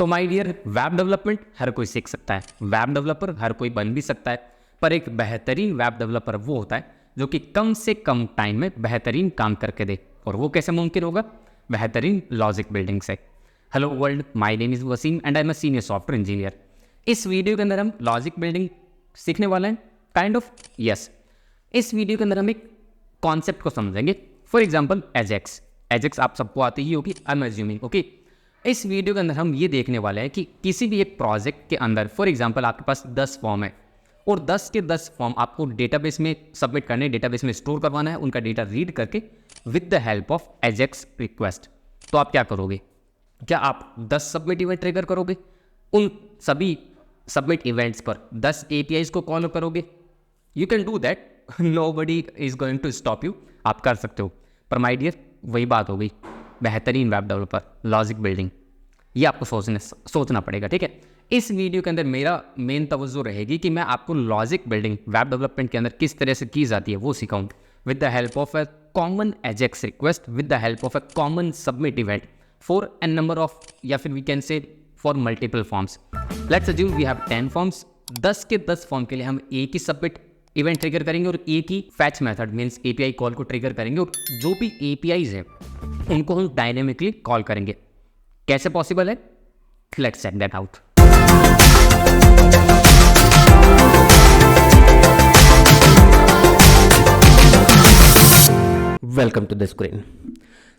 तो my dear, web development हर कोई सीख सकता है, वेब डेवलपर हर कोई बन भी सकता है, पर एक बेहतरीन वेब डेवलपर वो होता है जो कि कम से कम टाइम में बेहतरीन काम करके दे। और वो कैसे मुमकिन होगा? बेहतरीन लॉजिक बिल्डिंग से। Hello world, my name is Wasim and I am a senior software engineer. इस वीडियो के अंदर हम लॉजिक बिल्डिंग सीखने वाले हैं, काइंड ऑफ यस। इस वीडियो के अंदर हम एक कॉन्सेप्ट को समझेंगे। फॉर एग्जाम्पल एजेक्स आप सबको आती ही होगी, आई एम अज्यूमिंग, ओके। इस वीडियो के अंदर हम ये देखने वाले हैं कि किसी भी एक प्रोजेक्ट के अंदर फॉर एग्जांपल आपके पास 10 फॉर्म है और 10 के 10 फॉर्म आपको डेटाबेस में सबमिट करने, डेटाबेस में स्टोर करवाना है, उनका डेटा रीड करके with the help of Ajax request. तो आप क्या करोगे? क्या आप 10 सबमिट इवेंट ट्रिगर करोगे? उन सभी सबमिट इवेंट्स पर 10 APIs को कॉल करोगे? You can do that, nobody is going to stop you, आप कर सकते हो। पर माय डियर, वही बात हो गई, बेहतरीन वेब डेवलपर, लॉजिक बिल्डिंग, ये आपको सोचना पड़ेगा, ठीक है। इस वीडियो के अंदर मेरा मेन तवज्जो रहेगी कि मैं आपको लॉजिक बिल्डिंग वेब डेवलपमेंट के अंदर किस तरह से की जाती है वो सिखाऊं, with the help of a common Ajax request, with the help of a common submit event for an number of, या फिर we can say for multiple forms. Let's assume we have 10 forms. 10 के 10 form के लिए हम एक ही submit event trigger करेंगे और एक ही fetch method means API call को ट्रिगर करेंगे, और जो भी APIs हैं उनको हम डायनेमिकली कॉल करेंगे। कैसे पॉसिबल है? Let's check that out. Welcome to the screen.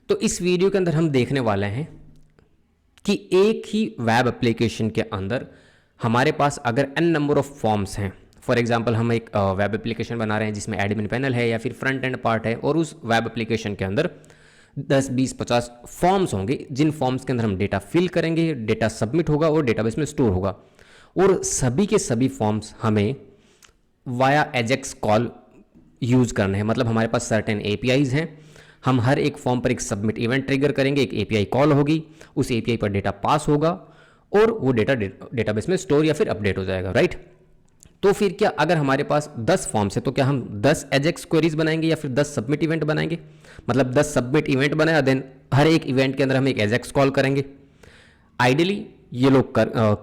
तो इस वीडियो के अंदर हम देखने वाले हैं कि एक ही वेब एप्लीकेशन के अंदर हमारे पास अगर n नंबर ऑफ फॉर्म्स हैं, फॉर एग्जांपल हम एक वेब एप्लीकेशन बना रहे हैं जिसमें एडमिन पैनल है या फिर फ्रंट एंड पार्ट है, और उस वेब एप्लीकेशन के अंदर 10, 20, 50 फॉर्म्स होंगे, जिन फॉर्म्स के अंदर हम डेटा फिल करेंगे, डेटा सबमिट होगा और डेटाबेस में स्टोर होगा। और सभी के सभी फॉर्म्स हमें वाया एजेक्स कॉल यूज़ करने हैं। मतलब हमारे पास सर्टेन APIs हैं, हम हर एक फॉर्म पर एक सबमिट इवेंट ट्रिगर करेंगे, एक API कॉल होगी, उस API पर डेटा पास होगा और वो डेटा डेटाबेस में स्टोर या फिर अपडेट हो जाएगा, राइट। तो फिर क्या अगर हमारे पास 10 फॉर्म्स है तो क्या हम 10 एजेक्स क्वेरीज बनाएंगे या फिर 10 सबमिट इवेंट बनाएंगे? मतलब 10 सबमिट इवेंट बनाया, देन हर एक इवेंट के अंदर हम एक एजेक्स कॉल करेंगे। आइडियली ये लोग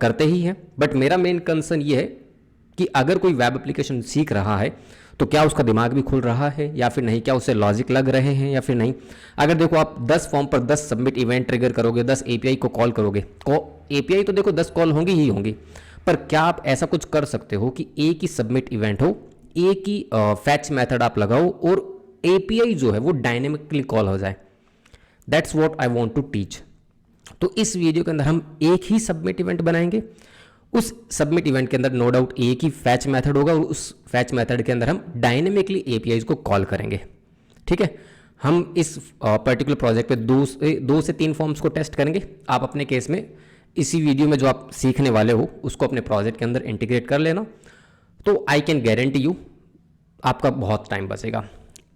करते ही हैं, बट मेरा मेन कंसर्न ये है कि अगर कोई वेब एप्लीकेशन सीख रहा है तो क्या उसका दिमाग भी खुल रहा है या फिर नहीं, क्या उसे लॉजिक लग रहे हैं या फिर नहीं। अगर देखो आप 10 फॉर्म पर 10 सबमिट इवेंट ट्रिगर करोगे, 10 API को कॉल करोगे, API तो देखो 10 कॉल होंगी ही होंगी, पर क्या आप ऐसा कुछ कर सकते हो कि एक ही सबमिट इवेंट हो, एक ही फैच मेथड आप लगाओ और API जो है वो डायनेमिकली कॉल हो जाए? That's what I want to teach. तो इस वीडियो के अंदर हम एक ही सबमिट इवेंट बनाएंगे, उस सबमिट इवेंट के अंदर नो डाउट एक ही फैच मेथड होगा और उस फैच मेथड के अंदर हम डायनेमिकली APIs को कॉल करेंगे, ठीक है। हम इस पर्टिकुलर प्रोजेक्ट पे 2 से 3 फॉर्म्स को टेस्ट करेंगे। आप अपने केस में इसी वीडियो में जो आप सीखने वाले हो उसको अपने प्रोजेक्ट के अंदर इंटीग्रेट कर लेना, तो आई कैन गारंटी यू आपका बहुत टाइम बचेगा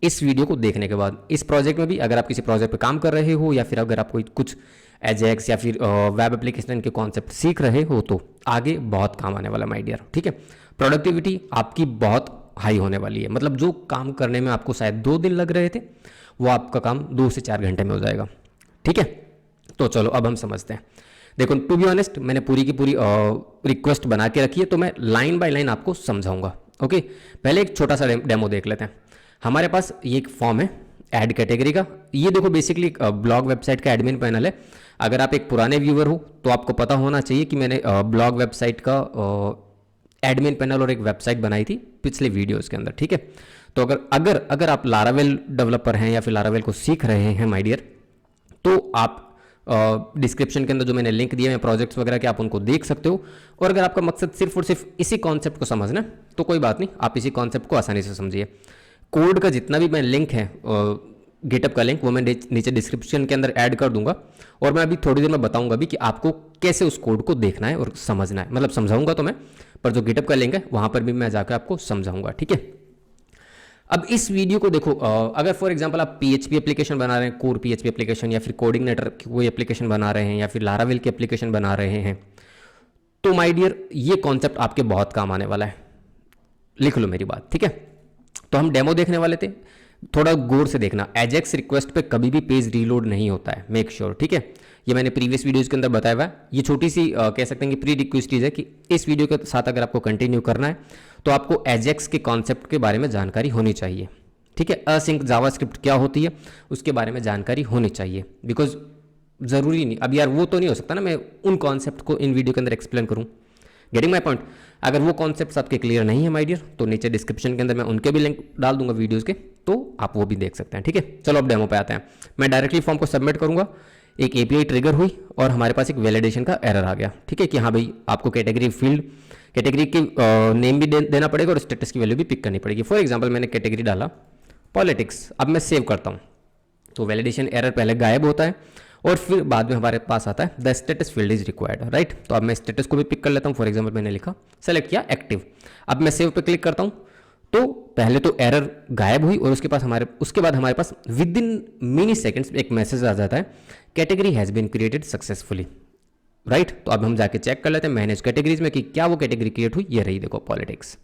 इस वीडियो को देखने के बाद। इस प्रोजेक्ट में भी अगर आप किसी प्रोजेक्ट पे काम कर रहे हो या फिर अगर आप कोई कुछ एजेक्स या फिर वेब एप्लीकेशन के कॉन्सेप्ट सीख रहे हो तो आगे बहुत काम आने वाला माय डियर, ठीक है। प्रोडक्टिविटी आपकी बहुत हाई होने वाली है। मतलब जो काम करने में आपको शायद 2 दिन लग रहे थे वो आपका काम 2 से 4 घंटे में हो जाएगा, ठीक है। तो चलो अब हम समझते हैं। देखो, टू बी ऑनेस्ट मैंने पूरी की पूरी रिक्वेस्ट बना के रखी है, तो मैं लाइन बाय लाइन आपको समझाऊंगा, ओके। पहले एक छोटा सा डेमो देख लेते हैं। हमारे पास ये एक फॉर्म है ऐड कैटेगरी का। ये देखो बेसिकली ब्लॉग वेबसाइट का एडमिन पैनल है। अगर आप एक पुराने व्यूअर हो तो आपको पता होना चाहिए कि मैंने ब्लॉग वेबसाइट का एडमिन पैनल और एक वेबसाइट बनाई थी पिछले वीडियोज़ के अंदर, ठीक है। तो अगर आप लारावेल डेवलपर हैं या फिर लारावेल को सीख रहे हैं माय डियर, तो आप डिस्क्रिप्शन के अंदर जो मैंने लिंक दिए हैं प्रोजेक्ट्स वगैरह के, आप उनको देख सकते हो। और अगर आपका मकसद सिर्फ और सिर्फ इसी कॉन्सेप्ट को समझना है तो कोई बात नहीं, आप इसी कॉन्सेप्ट को आसानी से समझिए। कोड का जितना भी मैं लिंक है, गिटअप का लिंक, वो मैं नीचे डिस्क्रिप्शन के अंदर ऐड कर दूंगा, और मैं अभी थोड़ी देर में बताऊंगा भी कि आपको कैसे उस कोड को देखना है और समझना है। मतलब समझाऊंगा तो मैं, पर जो गिटअप का लिंक है वहां पर भी मैं जाकर आपको समझाऊंगा, ठीक है। अब इस वीडियो को देखो, अगर फॉर एग्जांपल आप PHP एप्लीकेशन बना रहे हैं, कोर PHP एप्लीकेशन, या फिर कोडिंग नेटर की कोई एप्लीकेशन बना रहे हैं, या फिर लारावेल की एप्लीकेशन बना रहे हैं, तो माय डियर ये कॉन्सेप्ट आपके बहुत काम आने वाला है। लिख लो मेरी बात, ठीक है। तो हम डेमो देखने वाले थे। थोड़ा गौर से देखना, एजेक्स रिक्वेस्ट पे कभी भी पेज रीलोड नहीं होता है, मेक श्योर, ठीक है। ये मैंने प्रीवियस वीडियोज़ के अंदर बताया हुआ है। ये छोटी सी कह सकते हैं कि प्री रिक्वेस्ट है कि इस वीडियो के साथ अगर आपको कंटिन्यू करना है तो आपको एजेक्स के कॉन्सेप्ट के बारे में जानकारी होनी चाहिए, ठीक है। असिंक जावास्क्रिप्ट क्या होती है उसके बारे में जानकारी होनी चाहिए, बिकॉज ज़रूरी नहीं, अब यार वो तो नहीं हो सकता ना मैं उन कॉन्सेप्ट को इन वीडियो के अंदर एक्सप्लेन करूँ। Getting my point. अगर वो कॉन्सेप्ट्स आपके क्लियर नहीं है माय डियर, तो नीचे डिस्क्रिप्शन के अंदर मैं उनके भी लिंक डाल दूंगा वीडियोज़ के, तो आप वो भी देख सकते हैं, ठीक है। चलो अब डेमो पे आते हैं। मैं डायरेक्टली फॉर्म को सबमिट करूंगा, एक एपीआई ट्रिगर हुई और हमारे पास एक वैलिडेशन का एरर आ गया, ठीक है, कि हाँ भाई आपको कैटेगरी फील्ड कैटेगरी की नेम भी देना पड़ेगा और स्टेटस की वैल्यू भी पिक करनी पड़ेगी। फॉर एग्जाम्पल मैंने कैटेगरी डाला पॉलिटिक्स, अब मैं सेव करता हूँ तो वैलिडेशन एरर पहले गायब होता है और फिर बाद में हमारे पास आता है the status field is required, right. तो अब मैं स्टेटस को भी पिक कर लेता हूँ। फॉर एग्जाम्पल मैंने लिखा, सेलेक्ट किया एक्टिव। अब मैं सेव पे क्लिक करता हूँ तो पहले तो एरर गायब हुई और उसके बाद हमारे पास विद इन मिनी सेकेंड्स एक मैसेज आ जाता है, category has been created successfully, right. तो अब हम जाके चेक कर लेते हैं मैनेज कैटेगरीज में कि क्या वो कैटेगरी क्रिएट हुई। ये रही देखो पॉलिटिक्स,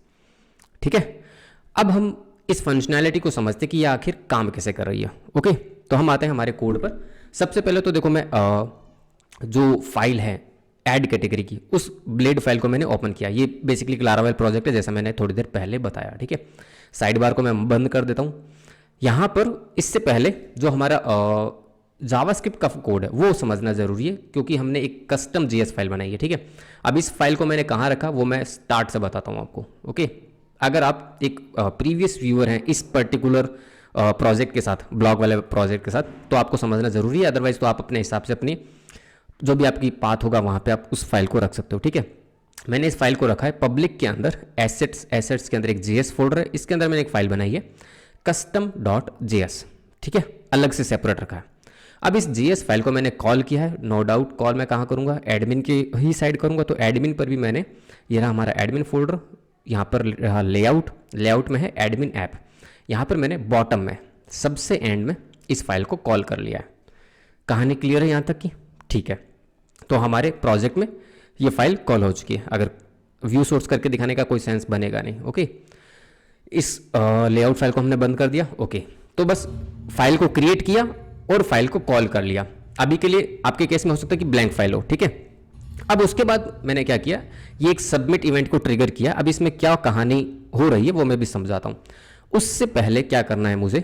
ठीक है। अब हम इस फंक्शनैलिटी को समझते हैं कि ये आखिर काम कैसे कर रही है। ओके, तो हम आते हैं हमारे कोड पर। सबसे पहले तो देखो मैं जो फाइल है ऐड कैटेगरी की, उस ब्लेड फाइल को मैंने ओपन किया। ये बेसिकली लारावेल प्रोजेक्ट है जैसा मैंने थोड़ी देर पहले बताया, ठीक है। साइड बार को मैं बंद कर देता हूँ। यहाँ पर इससे पहले जो हमारा जावास्क्रिप्ट का कोड है वो समझना जरूरी है, क्योंकि हमने एक कस्टम जीएस फाइल बनाई है, ठीक है। अब इस फाइल को मैंने कहाँ रखा वो मैं स्टार्ट से बताता हूँ आपको, ओके। अगर आप एक प्रीवियस व्यूअर हैं इस पर्टिकुलर प्रोजेक्ट के साथ, ब्लॉग वाले प्रोजेक्ट के साथ, तो आपको समझना जरूरी है। अदरवाइज तो आप अपने हिसाब से अपनी जो भी आपकी पाथ होगा वहाँ पे आप उस फाइल को रख सकते हो, ठीक है। मैंने इस फाइल को रखा है पब्लिक के अंदर, एसेट्स के अंदर एक जीएस फोल्डर है, इसके अंदर मैंने एक फाइल बनाई है custom.js, ठीक है, अलग से सेपरेट रखा है। अब इस जीएस फाइल को मैंने कॉल किया है, नो डाउट कॉल मैं कहाँ करूँगा, एडमिन की ही साइड करूँगा। तो एडमिन पर भी मैंने, ये रहा हमारा एडमिन फोल्डर, यहाँ पर रहा लेआउट में है एडमिन ऐप, यहाँ पर मैंने बॉटम में सबसे एंड में इस फाइल को कॉल कर लिया है। कहानी क्लियर है यहाँ तक की, ठीक है। तो हमारे प्रोजेक्ट में ये फाइल कॉल हो चुकी है। अगर व्यू सोर्स करके दिखाने का कोई सेंस बनेगा नहीं, ओके। इस लेआउट फाइल को हमने बंद कर दिया, ओके। तो बस फाइल को क्रिएट किया और फाइल को कॉल कर लिया। अभी के लिए आपके केस में हो सकता है कि ब्लैंक फाइल हो, ठीक है। अब उसके बाद मैंने क्या किया, ये एक सबमिट इवेंट को ट्रिगर किया। अब इसमें क्या कहानी हो रही है वो मैं भी समझाता हूँ। उससे पहले क्या करना है मुझे,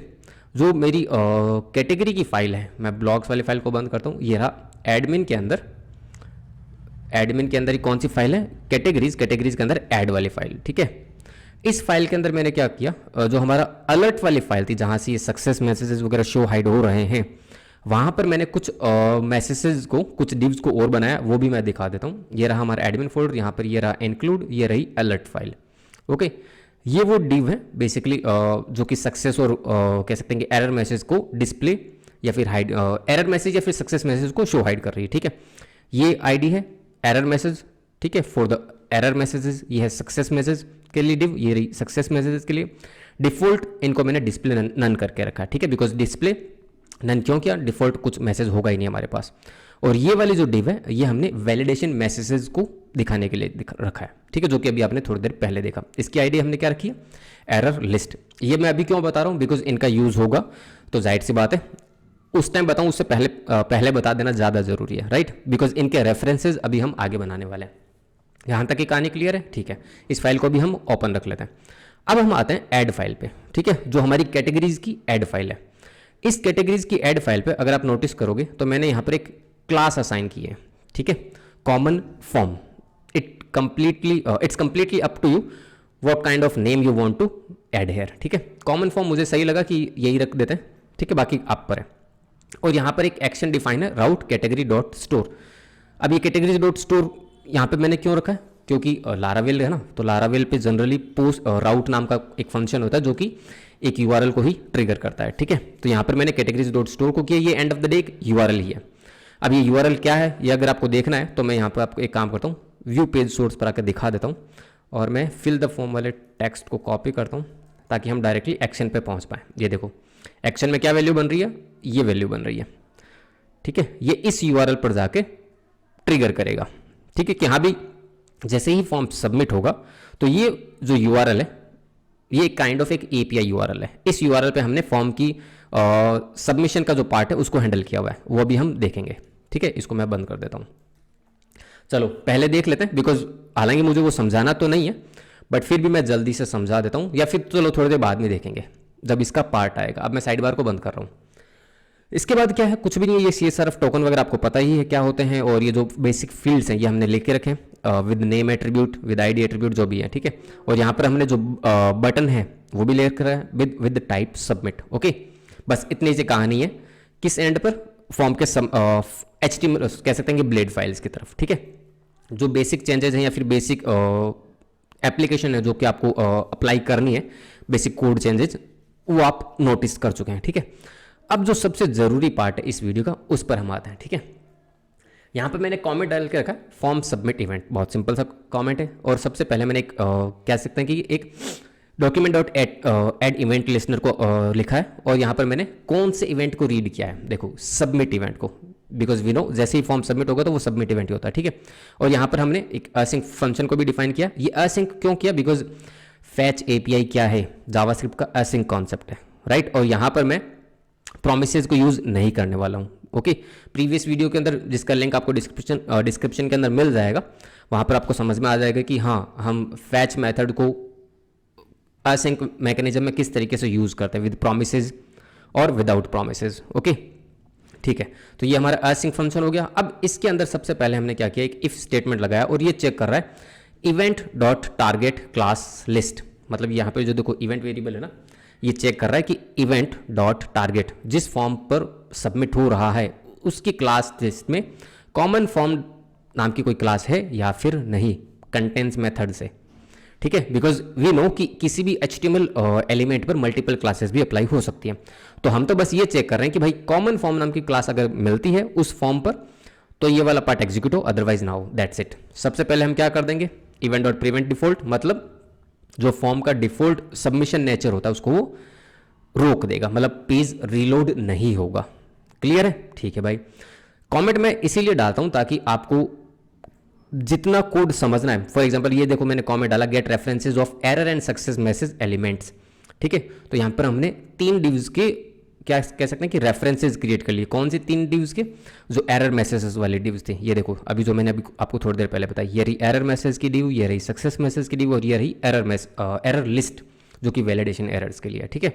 जो मेरी कैटेगरी की फाइल है, मैं ब्लॉग्स वाली फाइल को बंद करता हूँ। ये रहा एडमिन के अंदर ही कौन सी फाइल है, कैटेगरीज के अंदर ऐड वाली फाइल, ठीक है। इस फाइल के अंदर मैंने क्या किया, जो हमारा अलर्ट वाली फाइल थी जहाँ से ये सक्सेस मैसेजेस वगैरह शो हाइड हो रहे हैं, वहाँ पर मैंने कुछ मैसेजेस को, कुछ डिव्स को और बनाया, वो भी मैं दिखा देता हूँ। ये रहा हमारा एडमिन फोल्डर, यहाँ पर ये रहा इंक्लूड, ये रही अलर्ट फाइल, ओके। ये वो डिव है बेसिकली जो कि सक्सेस और कह सकते हैं कि एरर मैसेज को डिस्प्ले या फिर हाइड, एरर मैसेज या फिर सक्सेस मैसेज को शो हाइड कर रही है, ठीक है। ये आईडी है एरर मैसेज, ठीक है, फॉर द एरर मैसेजेस। ये है सक्सेस मैसेज के लिए डिव, ये रही सक्सेस मैसेजेस के लिए। डिफॉल्ट इनको मैंने डिस्प्ले नन करके रखा है, ठीक है, बिकॉज डिस्प्ले नन क्यों किया, डिफॉल्ट कुछ मैसेज होगा ही नहीं हमारे पास। और ये वाली जो डिव है ये हमने वैलिडेशन मैसेजेस को दिखाने के लिए रखा है, ठीक है, जो कि अभी आपने थोड़ी देर पहले देखा। इसकी आईडी हमने क्या रखी है, एरर लिस्ट। ये मैं अभी क्यों बता रहा हूँ, बिकॉज इनका यूज होगा तो जाहिर सी बात है उस टाइम बताऊँ उससे पहले बता देना ज़्यादा जरूरी है, राइट, बिकॉज इनके रेफरेंसेज अभी हम आगे बनाने वाले हैं। यहाँ तक की कहानी क्लियर है, ठीक है। इस फाइल को भी हम ओपन रख लेते हैं। अब हम आते हैं ऐड फाइल पे, ठीक है, जो हमारी कैटेगरीज की ऐड फाइल है। इस कैटेगरीज की ऐड फाइल पे अगर आप नोटिस करोगे तो मैंने यहाँ पर एक क्लास असाइन की है, ठीक है, common form. It's completely up to you what kind of name you want to add here, ठीक है। कॉमन फॉर्म मुझे सही लगा कि यही रख देते हैं, ठीक है, बाकी आप पर है। और यहाँ पर एक एक्शन डिफाइन है, राउट कैटेगरी डॉट स्टोर। अब ये कैटेगरी डॉट स्टोर यहाँ पे मैंने क्यों रखा है, क्योंकि लारावेल है ना, तो लारावेल पे जनरली पोस्ट राउट नाम का एक फंक्शन होता है जो कि एक यूआरएल को ही ट्रिगर करता है, ठीक है। तो यहाँ पर मैंने कैटेगरीज डॉट स्टोर को किया, ये एंड ऑफ द डे एक यूआरएल ही है। अब ये यूआरएल क्या है ये अगर आपको देखना है तो मैं यहाँ पर आपको एक काम करता हूँ, व्यू पेज सोर्स पर आकर दिखा देता हूँ और मैं फिल द फॉर्म वाले टेक्स्ट को कॉपी करता हूँ ताकि हम डायरेक्टली एक्शन पे पहुँच पाएँ। ये देखो एक्शन में क्या वैल्यू बन रही है, ये वैल्यू बन रही है, ठीक है। ये इस यूआरएल पर जाके ट्रिगर करेगा, ठीक है, कि हाँ भी जैसे ही फॉर्म सबमिट होगा तो ये जो यूआरएल है ये काइंड ऑफ एक एपीआई यूआरएल है। इस यूआरएल पे हमने फॉर्म की सबमिशन का जो पार्ट है उसको हैंडल किया हुआ है, वो भी हम देखेंगे। ठीक है, इसको मैं बंद कर देता हूँ। चलो पहले देख लेते हैं, बिकॉज हालांकि मुझे वो समझाना तो नहीं है, बट फिर भी मैं जल्दी से समझा देता हूँ, या फिर चलो थोड़ी देर बाद में देखेंगे जब इसका पार्ट आएगा। अब मैं साइड बार को बंद कर रहा हूँ। इसके बाद क्या है, कुछ भी नहीं है, ये CSRF टोकन वगैरह आपको पता ही है क्या होते हैं, और ये जो बेसिक फील्ड्स हैं ये हमने लेके रखे हैं with name attribute, with ID attribute जो भी है। ठीक है, और यहाँ पर हमने जो बटन है वो भी लेकर रखा है विद टाइप सबमिट। ओके, बस इतनी सी कहानी है। किस एंड पर, फॉर्म के HTML कह सकते हैं कि ब्लेड फाइल्स की तरफ। ठीक है, जो बेसिक चेंजेस हैं या फिर बेसिक एप्लीकेशन है जो कि आपको अप्लाई करनी है, बेसिक कोड चेंजेस, वो आप नोटिस कर चुके हैं। ठीक है, अब जो सबसे ज़रूरी पार्ट है इस वीडियो का, उस पर हम आते हैं। ठीक है, यहाँ पर मैंने कमेंट डाल के रखा फॉर्म सबमिट इवेंट, बहुत सिंपल सा कमेंट है। और सबसे पहले मैंने एक कह सकते हैं कि एक document dot add event listener को लिखा है, और यहाँ पर मैंने कौन से इवेंट को रीड किया है, देखो सबमिट इवेंट को, बिकॉज वी नो जैसे ही फॉर्म सबमिट होगा तो वो सबमिट इवेंट ही होता है। ठीक है, और यहाँ पर हमने एक असिंक फंक्शन को भी डिफाइन किया। ये असिंक क्यों किया, बिकॉज फैच एपीआई क्या है, जावास्क्रिप्ट का असिंक कॉन्सेप्ट है, राइट। और यहाँ पर मैं प्रोमिसेस को यूज़ नहीं करने वाला हूँ। ओके, प्रीवियस वीडियो के अंदर जिसका लिंक आपको डिस्क्रिप्शन के अंदर मिल जाएगा, वहाँ पर आपको समझ में आ जाएगा कि हाँ, हम फैच मेथड को असिंक मैकेनिज्म में किस तरीके से यूज़ करते हैं, विद प्रोमिसेस और विदाउट प्रोमिसेस। ओके, ठीक है, तो ये हमारा असिंक फंक्शन हो गया। अब इसके अंदर सबसे पहले हमने क्या किया, एक इफ स्टेटमेंट लगाया, और ये चेक कर रहा है event dot target class list, मतलब यहाँ पे जो देखो इवेंट वेरिएबल है ना, ये चेक कर रहा है कि इवेंट डॉट टारगेट जिस फॉर्म पर सबमिट हो रहा है उसकी क्लास लिस्ट में कॉमन फॉर्म नाम की कोई क्लास है या फिर नहीं, कंटेंट्स मेथड से। ठीक है, बिकॉज वी नो कि किसी भी HTML एलिमेंट पर मल्टीपल क्लासेस भी अप्लाई हो सकती हैं, तो हम तो बस ये चेक कर रहे हैं कि भाई कॉमन फॉर्म नाम की क्लास अगर मिलती है उस फॉर्म पर तो ये वाला पार्ट एग्जीक्यूट हो, अदरवाइज ना हो, दैट्स इट। सबसे पहले हम क्या कर देंगे, इवेंट डॉट प्रिवेंट डिफॉल्ट, मतलब जो फॉर्म का डिफॉल्ट सबमिशन नेचर होता है उसको वो रोक देगा, मतलब पेज रीलोड नहीं होगा। क्लियर है, ठीक है भाई। कमेंट मैं इसीलिए डालता हूं ताकि आपको जितना कोड समझना है, फॉर एग्जांपल ये देखो मैंने कमेंट डाला get references of error and success message elements. ठीक है, तो यहां पर हमने 3 डिव्स के क्या कह सकते हैं कि रेफरेंसेस क्रिएट कर लिए। कौन सी 3 डिव्स के, जो एरर मैसेजेस वाले डिव्स थे, ये देखो अभी जो मैंने अभी आपको थोड़ी देर पहले बताया, ये रही एरर मैसेज की डिव, ये रही सक्सेस मैसेज की डिव, और ये रही एरर लिस्ट जो कि वैलिडेशन एरर्स के लिए है। ठीक है,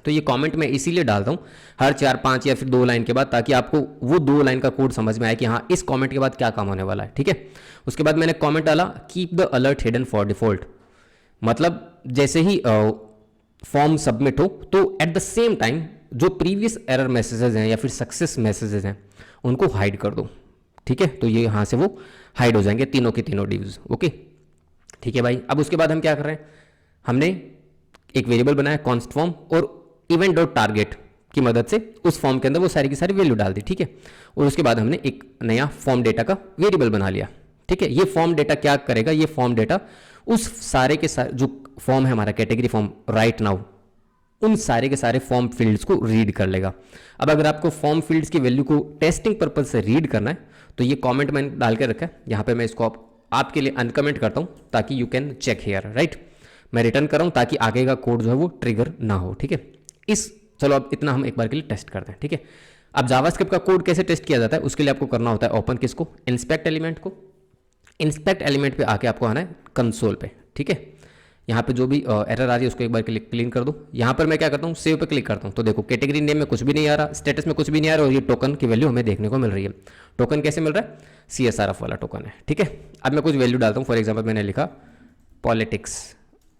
तो ये कमेंट मैं इसीलिए डालता हूँ हर 4-5 या फिर 2 लाइन के बाद, ताकि आपको वो 2 लाइन का कोड समझ में आए कि हाँ इस कमेंट के बाद क्या काम होने वाला है। ठीक है, उसके बाद मैंने कमेंट डाला keep the alert hidden for default, मतलब जैसे ही फॉर्म सबमिट हो तो एट द सेम टाइम जो प्रीवियस एरर मैसेजेस हैं या फिर सक्सेस मैसेजेस हैं उनको हाइड कर दो। ठीक है, तो ये यहाँ से वो हाइड हो जाएंगे तीनों के तीनों डिव्स। ओके, ठीक है भाई। अब उसके बाद हम क्या कर रहे हैं, हमने एक वेरिएबल बनाया कॉन्स्ट फॉर्म, और इवेंट डॉट टारगेट की मदद से उस फॉर्म के अंदर वो सारी की सारी वैल्यू डाल दी। ठीक है, और उसके बाद हमने एक नया फॉर्म डेटा का वेरिएबल बना लिया। ठीक है, ये फॉर्म डेटा क्या करेगा, ये फॉर्म डेटा उस सारे के सारे जो फॉर्म है हमारा कैटेगरी फॉर्म राइट नाउ, उन सारे के सारे फॉर्म फील्ड्स को रीड कर लेगा। अब अगर आपको फॉर्म फील्ड्स की वैल्यू को टेस्टिंग पर्पज से रीड करना है तो ये कमेंट मैंने डाल के रखा है, यहाँ पे मैं इसको आपके लिए अनकमेंट करता हूँ ताकि you can check here, right. मैं रिटर्न कर रहा हूँ ताकि आगे का कोड जो है वो ट्रिगर ना हो। ठीक है, चलो अब इतना हम एक बार के लिए टेस्ट करते हैं। ठीक है, अब जावास्क्रिप्ट का कोड कैसे टेस्ट किया जाता है, उसके लिए आपको करना होता है ओपन किसको, इंस्पेक्ट एलिमेंट को। इंस्पेक्ट एलिमेंट पे आके आपको आना है कंसोल पे। ठीक है, यहाँ पे जो भी एरर आ रही है उसको एक बार के लिए क्लीन कर दो। यहाँ पर मैं क्या करता हूँ, सेव पे क्लिक करता हूँ, तो देखो कैटेगरी नेम में कुछ भी नहीं आ रहा, स्टेटस में कुछ भी नहीं आ रहा, और ये टोकन की वैल्यू हमें देखने को मिल रही है। टोकन कैसे मिल रहा है, CSRF वाला टोकन है। ठीक है, अब मैं कुछ वैल्यू डालता हूँ, फॉर एग्जाम्पल मैंने लिखा पॉलिटिक्स,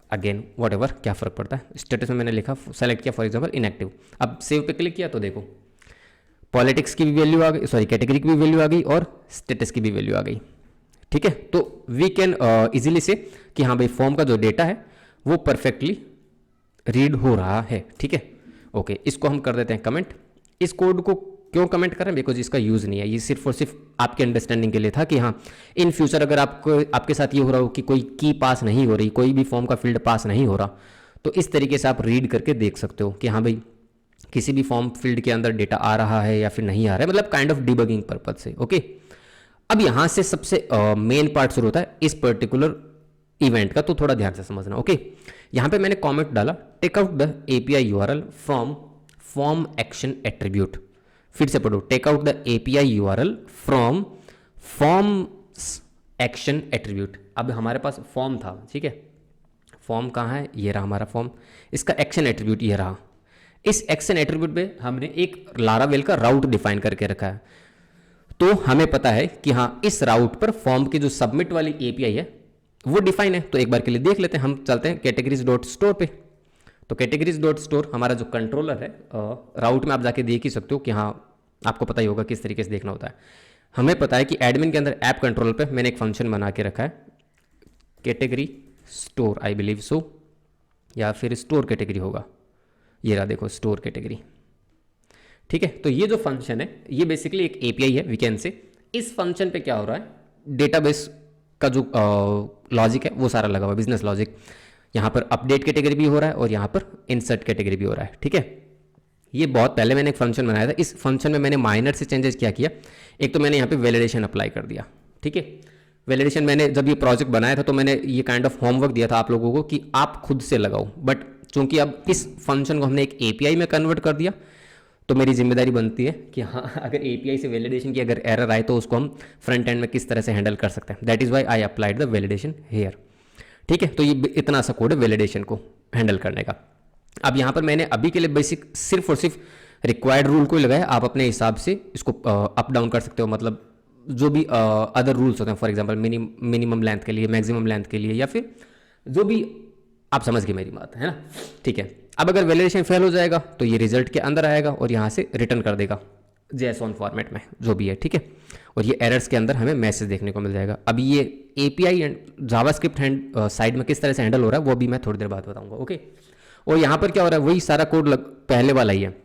अगेन वॉट एवर, क्या फ़र्क पड़ता है। स्टेटस में मैंने लिखा सेलेक्ट किया फॉर एग्जाम्पल इनएक्टिव। अब सेव पे क्लिक किया तो देखो पॉलिटिक्स की भी वैल्यू आ गई, सॉरी कैटेगरी की भी वैल्यू आ गई और स्टेटस की भी वैल्यू आ गई। ठीक है, तो वी कैन इजीली से कि हाँ भाई फॉर्म का जो डेटा है वो परफेक्टली रीड हो रहा है। ठीक है, ओके, इसको हम कर देते हैं कमेंट। इस कोड को क्यों कमेंट कर रहे हैं, बिकॉज इसका यूज़ नहीं है, ये सिर्फ और सिर्फ आपके अंडरस्टैंडिंग के लिए था कि हाँ इन फ्यूचर अगर आपके साथ ये हो रहा हो कि कोई की पास नहीं हो रही, कोई भी फॉर्म का फील्ड पास नहीं हो रहा, तो इस तरीके से आप रीड करके देख सकते हो कि हाँ भाई किसी भी फॉर्म फील्ड के अंदर डेटा आ रहा है या फिर नहीं आ रहा है, मतलब काइंड ऑफ डिबगिंग पर्पज से। ओके, अब यहाँ से सबसे मेन पार्ट शुरू होता है इस पर्टिकुलर इवेंट का, तो थोड़ा ध्यान से समझना। ओके, यहाँ पे मैंने कमेंट डाला take out the API URL from form action attribute. फिर से पढ़ो, take out the API URL from forms action attribute. अब हमारे पास फॉर्म था, ठीक है, फॉर्म कहाँ है, ये रहा हमारा फॉर्म, इसका एक्शन एट्रीब्यूट ये रहा। इस एक्शन एट्रीब्यूट पे हमने एक लारावेल का राउट डिफाइन करके रखा है। तो हमें पता है कि हाँ इस राउट पर फॉर्म की जो सबमिट वाली एपीआई है वो डिफाइन है। तो एक बार के लिए देख लेते हैं, हम चलते हैं कैटेगरीज डॉट स्टोर पे। तो कैटेगरीज डॉट स्टोर हमारा जो कंट्रोलर है, राउट में आप जाके देख ही सकते हो कि हाँ आपको पता ही होगा किस तरीके से देखना होता है। हमें पता है कि एडमिन के अंदर ऐप कंट्रोलर पे मैंने एक फंक्शन बना के रखा है category store, I believe so, या फिर स्टोर कैटेगरी होगा, ये रहा देखो स्टोर कैटेगरी। ठीक है, तो ये जो फंक्शन है ये बेसिकली एक एपीआई है, वी कैन से। इस फंक्शन पे क्या हो रहा है, डेटाबेस का जो लॉजिक है वो सारा लगा हुआ है, बिजनेस लॉजिक। यहाँ पर अपडेट कैटेगरी भी हो रहा है और यहाँ पर इंसर्ट कैटेगरी भी हो रहा है। ठीक है, ये बहुत पहले मैंने एक फंक्शन बनाया था। इस फंक्शन में मैंने माइनर से चेंजेस क्या किया, एक तो मैंने यहाँ पे वैलिडेशन अप्लाई कर दिया। ठीक है, वैलिडेशन मैंने जब ये प्रोजेक्ट बनाया था तो मैंने ये काइंड ऑफ होमवर्क दिया था आप लोगों को कि आप खुद से लगाओ, बट चूंकि अब इस फंक्शन को हमने एक एपीआई में कन्वर्ट कर दिया तो मेरी जिम्मेदारी बनती है कि हाँ अगर एपीआई से वैलिडेशन की अगर एरर आए तो उसको हम फ्रंट एंड में किस तरह से हैंडल कर सकते हैं। That is why I applied the validation here. ठीक है, तो ये इतना सा कोड है वैलिडेशन को हैंडल करने का। अब यहाँ पर मैंने अभी के लिए बेसिक सिर्फ और सिर्फ रिक्वायर्ड रूल को ही लगाया, आप अपने हिसाब से इसको अप डाउन कर सकते हो, मतलब जो भी अदर रूल्स होते हैं, फॉर एग्जांपल मिनिमम लेंथ के लिए, मैक्सिमम लेंथ के लिए, या फिर जो भी आप समझ गए मेरी बात है ना। ठीक है, अब अगर वैलिडेशन फेल हो जाएगा तो ये रिजल्ट के अंदर आएगा और यहाँ से रिटर्न कर देगा JSON फॉर्मेट में जो भी है। ठीक है, और ये एरर्स के अंदर हमें मैसेज देखने को मिल जाएगा। अभी ये एपीआई एंड जावास्क्रिप्ट साइड में किस तरह से हैंडल हो रहा है वो भी मैं थोड़ी देर बाद बताऊंगा। ओके, और यहाँ पर क्या हो रहा है, वही सारा कोड पहले वाला ही है,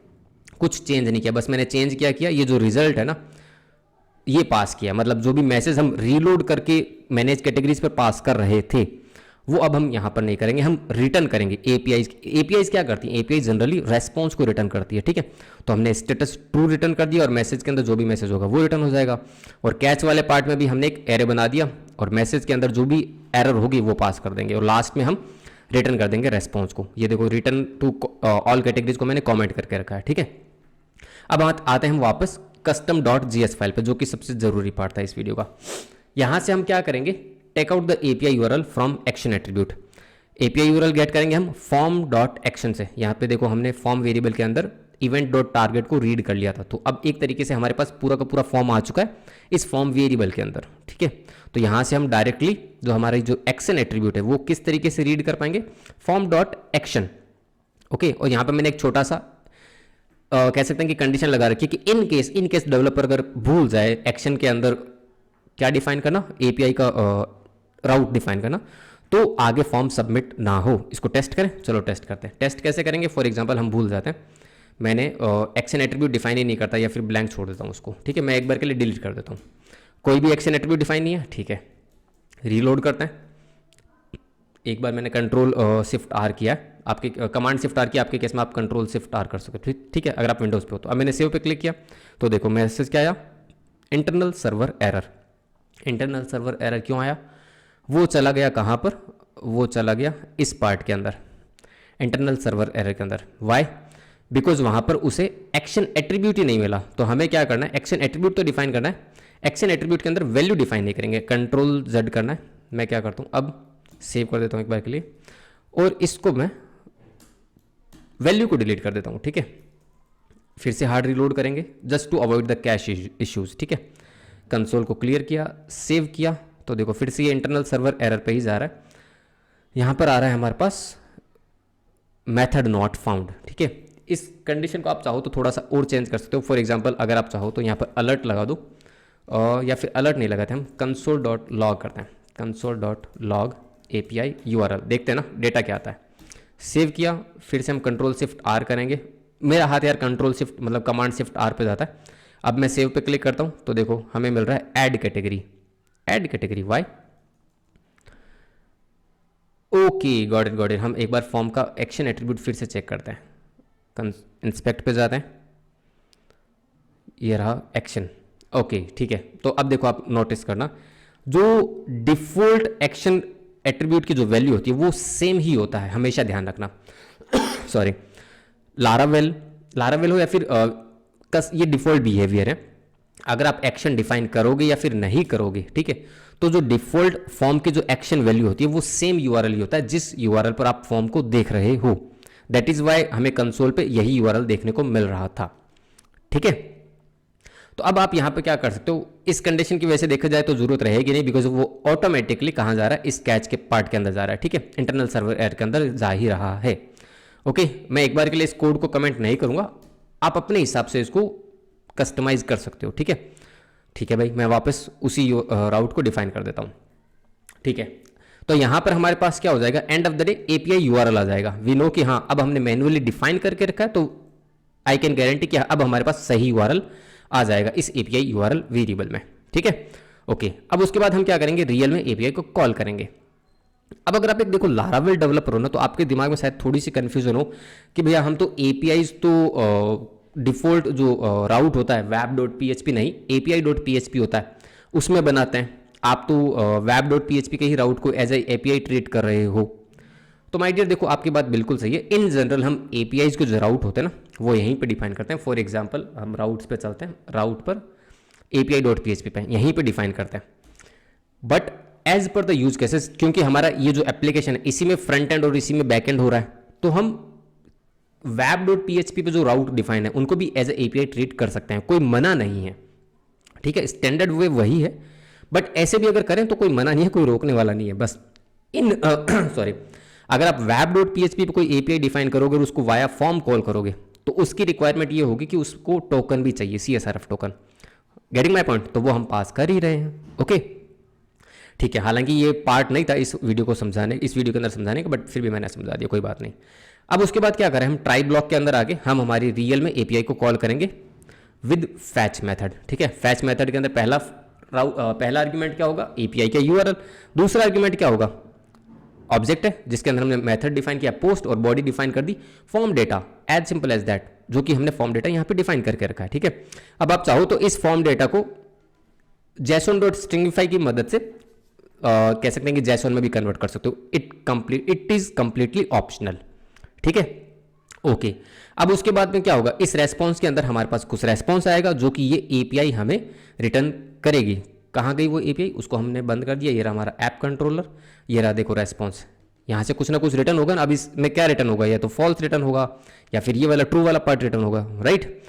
कुछ चेंज नहीं किया, बस मैंने चेंज किया ये जो रिजल्ट है ना ये पास किया, मतलब जो भी मैसेज हम रीलोड करके मैनेज कैटेगरीज पर पास कर रहे थे वो अब हम यहाँ पर नहीं करेंगे, हम रिटर्न करेंगे। एपीआईज क्या करती हैं, एपीआई जनरली रेस्पॉन्स को रिटर्न करती है। ठीक है, तो हमने स्टेटस ट्रू रिटर्न कर दिया और मैसेज के अंदर जो भी मैसेज होगा वो रिटर्न हो जाएगा। और कैच वाले पार्ट में भी हमने एक एरे बना दिया और मैसेज के अंदर जो भी एरर होगी वो पास कर देंगे और लास्ट में हम रिटर्न कर देंगे रेस्पॉन्स को। ये देखो रिटर्न टू ऑल कैटेगरीज को मैंने कॉमेंट करके रखा है। ठीक है, अब आते हैं हम वापस custom.js फाइल पे, जो कि सबसे जरूरी पार्ट था इस वीडियो का। यहां से हम क्या करेंगे, take out the API URL from action attribute. API URL get करेंगे हम form.action से। यहाँ पे देखो हमने फॉर्म वेरिएबल के अंदर event.target को रीड कर लिया था, तो अब एक तरीके से हमारे पास पूरा का पूरा फॉर्म आ चुका है इस फॉर्म वेरिएबल के अंदर। ठीक है, तो यहाँ से हम डायरेक्टली जो हमारी जो एक्शन एट्रीब्यूट है वो किस तरीके से रीड कर पाएंगे, form.action। ओके, और यहाँ पर मैंने एक छोटा सा कह सकते हैं कि कंडीशन लगा रखी है कि इन केस डेवलपर अगर भूल जाए एक्शन के अंदर क्या डिफाइन करना, एपीआई का राउट डिफाइन करना, तो आगे फॉर्म सबमिट ना हो। इसको टेस्ट करें, चलो टेस्ट करते हैं। टेस्ट कैसे करेंगे, फॉर एग्जांपल हम भूल जाते हैं, मैंने एक्शन एट्रीब्यूट डिफाइन ही नहीं करता या फिर ब्लैंक छोड़ देता हूँ उसको। ठीक है, मैं एक बार के लिए डिलीट कर देता हूँ, कोई भी एक्शन एट्रीब्यूट डिफाइन नहीं है। ठीक है, रीलोड करते हैं। एक बार मैंने कंट्रोल शिफ्ट आर किया, आपके कमांड शिफ्ट आर किया, आपके केस में आप कंट्रोल शिफ्ट आर कर सकते। ठीक है, अगर आप विंडोज़ पे हो तो। अब मैंने सेव पे क्लिक किया तो देखो मैसेज क्या आया, internal server error. Internal server error क्यों आया, वो चला गया कहाँ पर, वो चला गया इस पार्ट के अंदर, इंटरनल सर्वर एरर के अंदर। वाई, बिकॉज वहाँ पर उसे एक्शन एट्रीब्यूट ही नहीं मिला। तो हमें क्या करना है, एक्शन एट्रीब्यूट तो डिफाइन करना है, एक्शन एट्रीब्यूट के अंदर वैल्यू डिफाइन नहीं करेंगे, कंट्रोल जेड करना है। मैं क्या करता हूँ, अब सेव कर देता हूँ एक बार के लिए और इसको मैं वैल्यू को डिलीट कर देता हूँ। ठीक है, फिर से हार्ड रीलोड करेंगे just to avoid the cache issues. ठीक है, कंसोल को क्लियर किया, सेव किया, तो देखो फिर से ये इंटरनल सर्वर एरर पे ही जा रहा है। यहाँ पर आ रहा है हमारे पास मेथड नॉट फाउंड। ठीक है, इस कंडीशन को आप चाहो तो थोड़ा सा और चेंज कर सकते हो। फॉर एग्जांपल अगर आप चाहो तो यहाँ पर अलर्ट लगा दो, या फिर अलर्ट नहीं लगाते, हम console.log करते हैं, console.log API URL, देखते हैं ना डेटा क्या आता है। सेव किया, फिर से हम कंट्रोल शिफ्ट आर करेंगे। मेरा हाथ यार कंट्रोल शिफ्ट मतलब कमांड शिफ्ट आर पे जाता है। अब मैं सेव पे क्लिक करता हूँ तो देखो हमें मिल रहा है add category. Add category why, okay got it. हम एक बार फॉर्म का एक्शन एट्रीब्यूट फिर से चेक करते हैं, इंस्पेक्ट पे जाते हैं, ये रहा एक्शन। ओके ठीक है, तो अब देखो आप नोटिस करना, जो डिफॉल्ट एक्शन एट्रीब्यूट की जो वैल्यू होती है वो सेम ही होता है, हमेशा ध्यान रखना। सॉरी, लारावेल हो या फिर ये डिफ़ॉल्ट बिहेवियर है। अगर आप एक्शन डिफाइन करोगे या फिर नहीं करोगे, ठीक है, तो जो डिफ़ॉल्ट फॉर्म की जो एक्शन वैल्यू होती है वो सेम यूआरएल ही होता है जिस यूआरएल पर आप फॉर्म को देख रहे हो। दैट इज़ वाई हमें कंसोल पे यही यूआरएल देखने को मिल रहा था, ठीक है। तो अब आप यहाँ पे क्या कर सकते हो, इस कंडीशन की वजह से देखा जाए तो जरूरत रहेगी नहीं, बिकॉज वो ऑटोमेटिकली कहाँ जा रहा है, इस कैच के पार्ट के अंदर जा रहा है, ठीक है, इंटरनल सर्वर एरर के अंदर जा ही रहा है। ओके, मैं एक बार के लिए इस कोड को कमेंट नहीं करूँगा, आप अपने हिसाब से इसको कस्टमाइज कर सकते हो, ठीक है। ठीक है भाई, मैं वापस उसी राउट को डिफाइन कर देता हूँ, ठीक है। तो यहाँ पर हमारे पास क्या हो जाएगा, end of the day API URL आ जाएगा। वी नो कि हाँ अब हमने मैन्युअली डिफाइन करके रखा है, तो आई कैन गारंटी कि अब हमारे पास सही यूआरएल आ जाएगा इस एपीआई यूआरएल वेरिएबल में, ठीक है। ओके, अब उसके बाद हम क्या करेंगे, रियल में एपीआई को कॉल करेंगे। अब अगर आप एक देखो लारावेल डेवलपर हो ना, तो आपके दिमाग में शायद थोड़ी सी कंफ्यूजन हो कि भैया हम तो एपीआईज तो डिफ़ॉल्ट जो राउट होता है web.php नहीं, api.php होता है उसमें बनाते हैं। आप तो web.php के ही राउट को एज ए एपीआई ट्रीट कर रहे हो। तो माय डियर देखो, आपकी बात बिल्कुल सही है। इन जनरल हम एपीआईज के जो राउट होते हैं ना वो यहीं पे डिफाइन करते हैं। फॉर एग्जांपल हम राउट्स पे चलते हैं, राउट पर api.php पे यहीं पे डिफाइन करते हैं। But as per the use cases, क्योंकि हमारा ये जो एप्लीकेशन है इसी में फ्रंट एंड और इसी में बैक एंड हो रहा है, तो हम web.php पे जो राउट डिफाइन है उनको भी एज ए एपीआई ट्रीट कर सकते हैं, कोई मना नहीं है, ठीक है। स्टैंडर्ड वे वही है, बट ऐसे भी अगर करें तो कोई मना नहीं है, कोई रोकने वाला नहीं है। बस इन सॉरी, अगर आप web.php पे कोई एपीआई डिफाइन करोगे और उसको वाया फॉर्म कॉल करोगे तो उसकी रिक्वायरमेंट ये होगी कि उसको टोकन भी चाहिए, CSRF token. Getting my point? तो वो हम पास कर ही रहे हैं, ओके ठीक है। हालांकि ये पार्ट नहीं था इस वीडियो को समझाने, इस वीडियो के अंदर समझाने का, बट फिर भी मैंने समझा दिया, कोई बात नहीं। अब उसके बाद क्या करें, हम ट्राई ब्लॉक के अंदर आगे हम हमारी रियल में एपीआई को कॉल करेंगे विद फैच मेथड, ठीक है। फैच मेथड के अंदर पहला आर्ग्यूमेंट क्या होगा, एपीआई का यूआरएल। दूसरा आर्ग्यूमेंट क्या होगा, ऑब्जेक्ट है जिसके अंदर हमने मेथड डिफाइन किया, पोस्ट और बॉडी डिफाइन कर दी, form data, as simple as that, जो कि हमने फॉर्म डेटा यहाँ पे डिफाइन करके रखा है, ठीक है। अब आप चाहो तो इस फॉर्म डेटा को JSON.stringify की मदद से कह सकते हैं कि JSON में भी कन्वर्ट कर सकते हो। इट इज कंप्लीटली ऑप्शनल, ठीक है। ओके, अब उसके बाद में क्या होगा, इस रेस्पॉन्स के अंदर हमारे पास कुछ रेस्पॉन्स आएगा जो कि ये एपीआई हमें रिटर्न करेगी। कहाँ गई वो एपीआई, उसको हमने बंद कर दिया। ये रहा हमारा ऐप कंट्रोलर, ये रहा देखो रेस्पॉन्स, यहाँ से कुछ ना कुछ रिटर्न होगा ना। अब इसमें क्या रिटर्न होगा, या तो फॉल्स रिटर्न होगा या फिर ये वाला ट्रू वाला पार्ट रिटर्न होगा, राइट।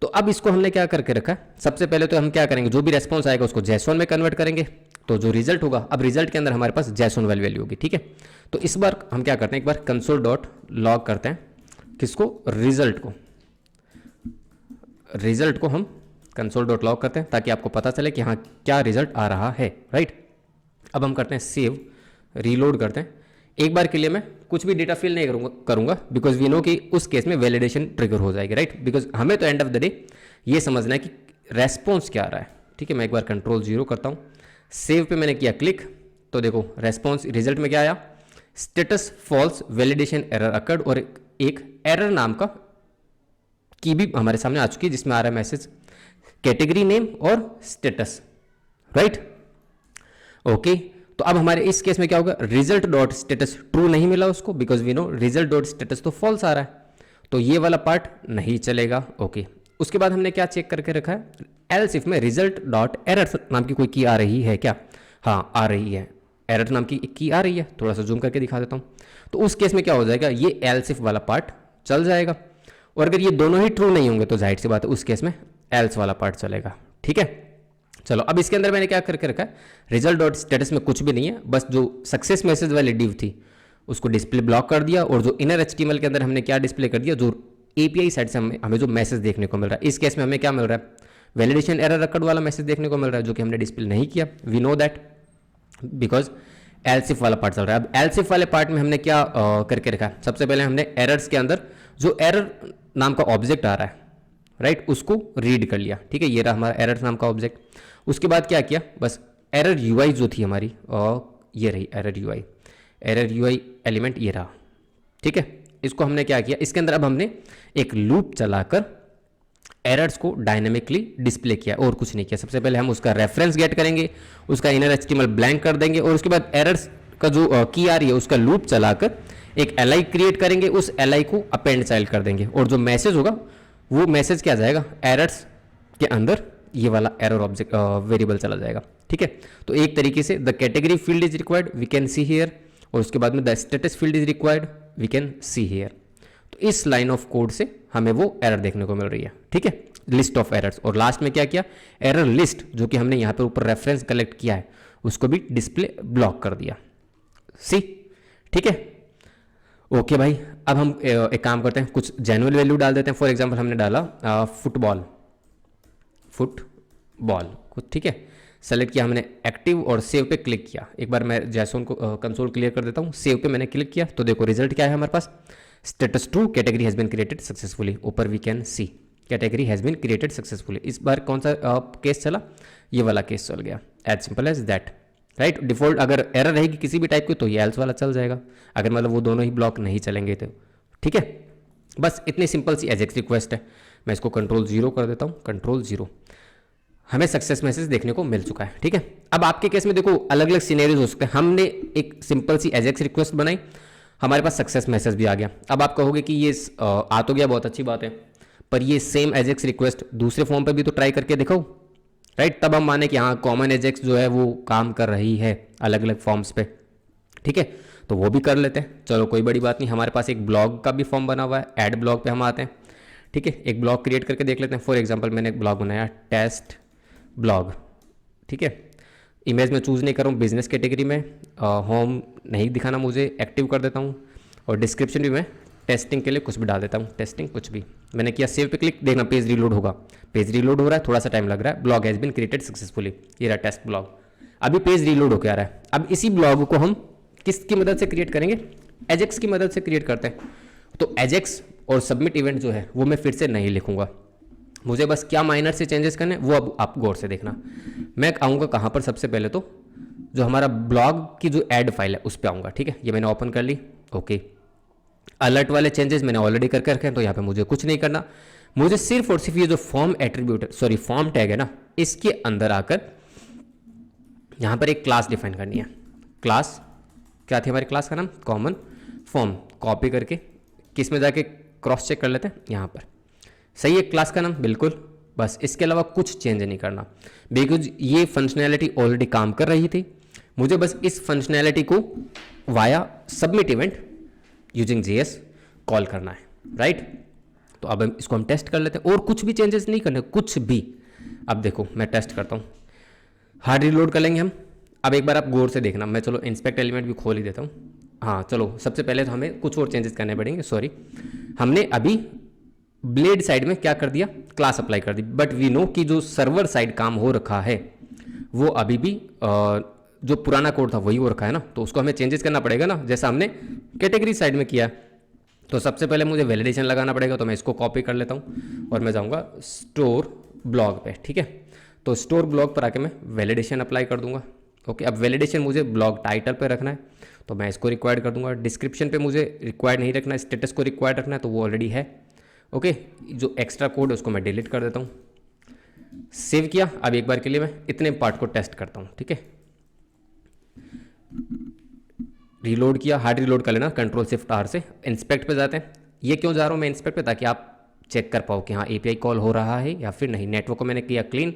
तो अब इसको हमने क्या करके रखा है, सबसे पहले तो हम क्या करेंगे, जो भी रेस्पॉन्स आएगा उसको JSON में कन्वर्ट करेंगे, तो जो रिजल्ट होगा, अब रिजल्ट के अंदर हमारे पास JSON वाली वैल्यू होगी, ठीक है। तो इस बार हम क्या करते हैं, एक बार console.log करते हैं, किसको, रिजल्ट को हम console.log करते हैं ताकि आपको पता चले कि हाँ क्या रिजल्ट आ रहा है, राइट। अब हम करते हैं सेव, रीलोड करते हैं। एक बार के लिए मैं कुछ भी डेटा फिल नहीं करूंगा बिकॉज वी नो कि उस केस में वैलिडेशन ट्रिगर हो जाएगी, राइट। बिकॉज हमें तो एंड ऑफ द डे ये समझना है कि रेस्पॉन्स क्या आ रहा है, ठीक है। मैं एक बार Ctrl+0 करता हूँ, सेव पे मैंने किया क्लिक, तो देखो रेस्पॉन्स रिजल्ट में क्या आया, status false, validation error occurred, और एक एरर नाम का की भी हमारे सामने आ चुकी है जिसमें आ रहा है मैसेज कैटेगरी नेम और स्टेटस, राइट। ओके, तो अब हमारे इस केस में क्या होगा, रिजल्ट डॉट स्टेटस ट्रू नहीं मिला उसको, because we know result dot status तो फॉल्स आ रहा है, तो ये वाला पार्ट नहीं चलेगा, ओके। उसके बाद हमने क्या चेक करके रखा है, एल्स इफ में रिजल्ट डॉट एरर नाम की कोई की आ रही है क्या, हाँ आ रही है, एरर नाम की आ रही है। थोड़ा सा जूम करके दिखा देता हूँ, तो उस केस में क्या हो जाएगा, ये एल्स इफ वाला पार्ट चल जाएगा। और अगर ये दोनों ही ट्रू नहीं होंगे तो जाहिर सी बात है उस केस में एल्स वाला पार्ट चलेगा, ठीक है। चलो, अब इसके अंदर मैंने क्या करके रखा है, रिजल्ट डॉट स्टेटस में कुछ भी नहीं है, बस जो सक्सेस मैसेज वाली डिव थी उसको डिस्प्ले ब्लॉक कर दिया, और जो इनर HTML के अंदर हमने क्या डिस्प्ले कर दिया, जो एपीआई साइड से हमें जो मैसेज देखने को मिल रहा है, इस केस में हमें क्या मिल रहा है, वैलिडेशन एरर अकर्ड वाला मैसेज देखने को मिल रहा है जो कि हमने डिस्प्ले नहीं किया। We know that because else if वाला पार्ट चल रहा है। अब एल्स इफ वाले पार्ट में हमने क्या करके रखा है, सबसे पहले हमने एरर्स के अंदर जो एरर नाम का ऑब्जेक्ट आ रहा है, राइट, उसको रीड कर लिया, ठीक है। ये रहा हमारा एरर नाम का ऑब्जेक्ट। उसके बाद क्या किया, बस एरर यूआई जो थी हमारी, और ये रही एरर यूआई एलिमेंट, ये रहा, ठीक है। इसको हमने क्या किया, इसके अंदर अब हमने एक लूप चलाकर एरर्स को डायनेमिकली डिस्प्ले किया, और कुछ नहीं किया। सबसे पहले हम उसका रेफरेंस गेट करेंगे, उसका इनर HTML ब्लैंक कर देंगे, और उसके बाद एरर्स का जो की आ रही है उसका लूप चलाकर एक एल क्रिएट करेंगे, उस एल को अपेंड चाइल्ड कर देंगे, और जो मैसेज होगा वो मैसेज क्या जाएगा, एरर्स के अंदर ये वाला एरर ऑब्जेक्ट वेरिएबल चला जाएगा। ठीक है, तो एक तरीके से the category field is required we can see here, और उसके बाद में the status field is required we can see here. तो इस लाइन ऑफ कोड से हमें वो एरर देखने को मिल रही है। ठीक है, लिस्ट ऑफ एरर्स, और लास्ट में क्या किया, एरर लिस्ट जो कि हमने यहाँ पर ऊपर रेफरेंस कलेक्ट किया है उसको भी डिस्प्ले ब्लॉक कर दिया। सी ठीक है, ओके भाई। अब हम एक काम करते हैं, कुछ जेन्युइन वैल्यू डाल देते हैं। फॉर एग्जांपल हमने डाला फुटबॉल कुछ, ठीक है, सेलेक्ट किया हमने एक्टिव और सेव पे क्लिक किया। एक बार मैं जैसोन को कंसोल क्लियर कर देता हूँ, सेव पे मैंने क्लिक किया तो देखो रिजल्ट क्या है हमारे पास, status true, category has been created successfully. ऊपर we can see category has been created successfully. इस बार कौन सा केस चला, ये वाला केस चल गया, as simple as that, right. Default अगर एरर रहेगी किसी भी टाइप की तो ये एल्स वाला चल जाएगा, अगर मतलब वो दोनों ही ब्लॉक नहीं चलेंगे तो। ठीक है, बस इतनी सिंपल सी एजेक्स रिक्वेस्ट है। मैं इसको कंट्रोल 0 कर देता हूँ, कंट्रोल 0, हमें सक्सेस मैसेज देखने को मिल चुका है। ठीक है, अब आपके केस में देखो अलग अलग सिनेरियोज हो सकते हैं। हमने एक सिंपल सी एजेक्स रिक्वेस्ट बनाई, हमारे पास सक्सेस मैसेज भी आ गया। अब आप कहोगे कि ये आ तो गया, बहुत अच्छी बात है, पर ये सेम एजेक्स रिक्वेस्ट दूसरे फॉर्म पे भी तो ट्राई करके देखो, राइट। तब हम माने कि हाँ कॉमन एजेक्स जो है वो काम कर रही है अलग अलग फॉर्म्स पे। ठीक है, तो वो भी कर लेते हैं, चलो कोई बड़ी बात नहीं। हमारे पास एक ब्लॉग का भी फॉर्म बना हुआ है, ऐड ब्लॉग पे हम आते हैं। ठीक है, एक ब्लॉग क्रिएट करके देख लेते हैं। फॉर एग्जांपल मैंने एक ब्लॉग बनाया टेस्ट ब्लॉग। ठीक है, इमेज में चूज़ नहीं कर रहा हूँ, बिजनेस कैटेगरी में, होम नहीं दिखाना मुझे, एक्टिव कर देता हूँ, और डिस्क्रिप्शन भी मैं टेस्टिंग के लिए कुछ भी डाल देता हूँ, टेस्टिंग कुछ भी। मैंने किया सेव पे क्लिक, देखना पेज रीलोड होगा, पेज रीलोड हो रहा है, थोड़ा सा टाइम लग रहा है। Blog has been created successfully, ये रहा टेस्ट ब्लॉग, अभी पेज रीलोड होकर आ रहा है। अब इसी ब्लॉग को हम किसकी मदद से क्रिएट करेंगे, एजेक्स की मदद से क्रिएट करते हैं। तो एजेक्स और सबमिट इवेंट जो है वो मैं फिर से नहीं लिखूंगा, मुझे बस क्या माइनर से चेंजेस करने वो अब आप गौर से देखना। मैं आऊँगा कहाँ पर, सबसे पहले तो जो हमारा ब्लॉग की जो ऐड फाइल है उस पर आऊँगा। ठीक है, ये मैंने ओपन कर ली, ओके। अलर्ट वाले चेंजेस मैंने ऑलरेडी करके रखे हैं, तो यहाँ पे मुझे कुछ नहीं करना। मुझे सिर्फ और सिर्फ ये जो form attribute sorry form tag है ना, इसके अंदर आकर यहाँ पर एक क्लास डिफाइन करनी है। क्लास क्या थी हमारी क्लास का नाम, कॉमन फॉर्म। कॉपी करके किस में जाके क्रॉस चेक कर लेते हैं, यहाँ पर सही है क्लास का नाम, बिल्कुल। बस इसके अलावा कुछ चेंज नहीं करना, बिकॉज ये फंक्शनैलिटी ऑलरेडी काम कर रही थी। मुझे बस इस फंक्शनैलिटी को via submit event using JS call करना है, राइट। तो अब इसको हम टेस्ट कर लेते हैं, और कुछ भी चेंजेस नहीं करने, कुछ भी। अब देखो मैं टेस्ट करता हूँ, हार्ड रीलोड कर लेंगे हम। अब एक बार आप गौर से देखना, मैं चलो इंस्पेक्ट एलिमेंट भी खोल ही देता हूँ। हाँ चलो, सबसे पहले तो हमें कुछ और चेंजेस करने पड़ेंगे। सॉरी, हमने अभी ब्लेड साइड में क्या कर दिया, क्लास अप्लाई कर दी, बट वी नो कि जो सर्वर साइड काम हो रखा है वो अभी भी जो पुराना कोड था वही हो रखा है ना, तो उसको हमें चेंजेस करना पड़ेगा ना, जैसा हमने कैटेगरी साइड में किया। तो सबसे पहले मुझे वैलिडेशन लगाना पड़ेगा, तो मैं इसको कॉपी कर लेता हूँ और मैं जाऊँगा स्टोर ब्लॉग पे। ठीक है, तो स्टोर ब्लॉग पर आके मैं वैलिडेशन अप्लाई कर दूंगा। ओके, अब वैलिडेशन मुझे ब्लॉग टाइटल पे रखना है, तो मैं इसको रिक्वायर्ड कर दूंगा। डिस्क्रिप्शन पे मुझे रिक्वायर्ड नहीं रखना है, स्टेटस को रिक्वायर्ड रखना है, तो वो ऑलरेडी है। ओके, जो एक्स्ट्रा कोड है उसको मैं डिलीट कर देता हूँ। सेव किया, अब एक बार के लिए मैं इतने पार्ट को टेस्ट करता हूँ। ठीक है, रीलोड किया, हार्ड रीलोड कर लेना, कंट्रोल शिफ्ट R से। इंस्पेक्ट पे जाते हैं, ये क्यों जा रहा हूँ मैं इंस्पेक्ट पे, ताकि आप चेक कर पाओ कि हाँ API कॉल हो रहा है या फिर नहीं। नेटवर्क को मैंने किया क्लीन,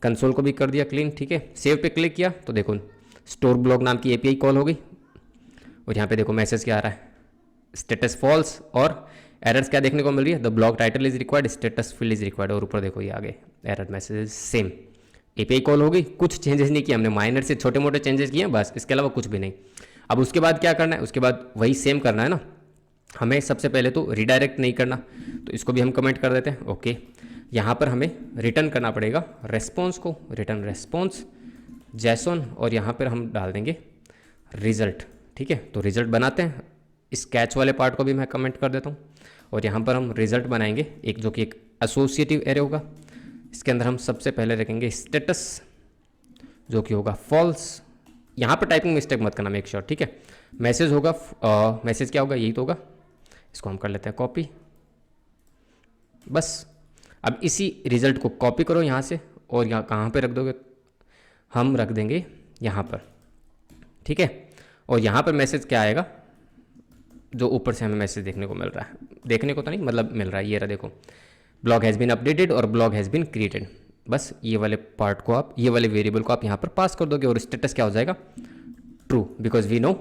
कंसोल को भी कर दिया क्लीन। ठीक है, सेव पे क्लिक किया तो देखो स्टोर ब्लॉग नाम की API कॉल हो गई, और यहाँ पे देखो मैसेज क्या आ रहा है, स्टेटस फॉल्स, और एरर्स क्या देखने को मिल रही है, the blog title is required, status field is required, और ऊपर देखो ये आ गए error message same. API call हो गई, कुछ चेंजेस नहीं किए हमने, माइनर से छोटे मोटे चेंजेस किए बस, इसके अलावा कुछ भी नहीं। अब उसके बाद क्या करना है, उसके बाद वही सेम करना है ना हमें। सबसे पहले तो रिडायरेक्ट नहीं करना, तो इसको भी हम कमेंट कर देते हैं। ओके, यहाँ पर हमें रिटर्न करना पड़ेगा रेस्पॉन्स को, रिटर्न रेस्पॉन्स जैसोन, और यहाँ पर हम डाल देंगे रिजल्ट। ठीक है, तो रिजल्ट बनाते हैं, इस कैच वाले पार्ट को भी मैं कमेंट कर देता हूँ, और यहाँ पर हम रिजल्ट बनाएंगे एक, जो कि एक एसोसिएटिव एरे होगा। इसके अंदर हम सबसे पहले रखेंगे स्टेटस, जो कि होगा फॉल्स। यहाँ पर टाइपिंग मिस्टेक मत करना, मेक श्योर। ठीक है, मैसेज होगा, मैसेज क्या होगा, यही तो होगा। इसको हम कर लेते हैं कॉपी, बस। अब इसी रिजल्ट को कॉपी करो यहाँ से, और यहाँ कहाँ पे रख दोगे, हम रख देंगे यहाँ पर। ठीक है, और यहाँ पर मैसेज क्या आएगा, जो ऊपर से हमें मैसेज देखने को मिल रहा है, देखने को तो नहीं मतलब मिल रहा है, ये रहा देखो, ब्लॉग हैज़ बीन अपडेटेड और ब्लॉग हैज़ बीन क्रिएटेड। बस ये वाले पार्ट को आप, ये वाले वेरिएबल को आप यहाँ पर पास कर दोगे और स्टेटस क्या हो जाएगा, ट्रू, बिकॉज वी नो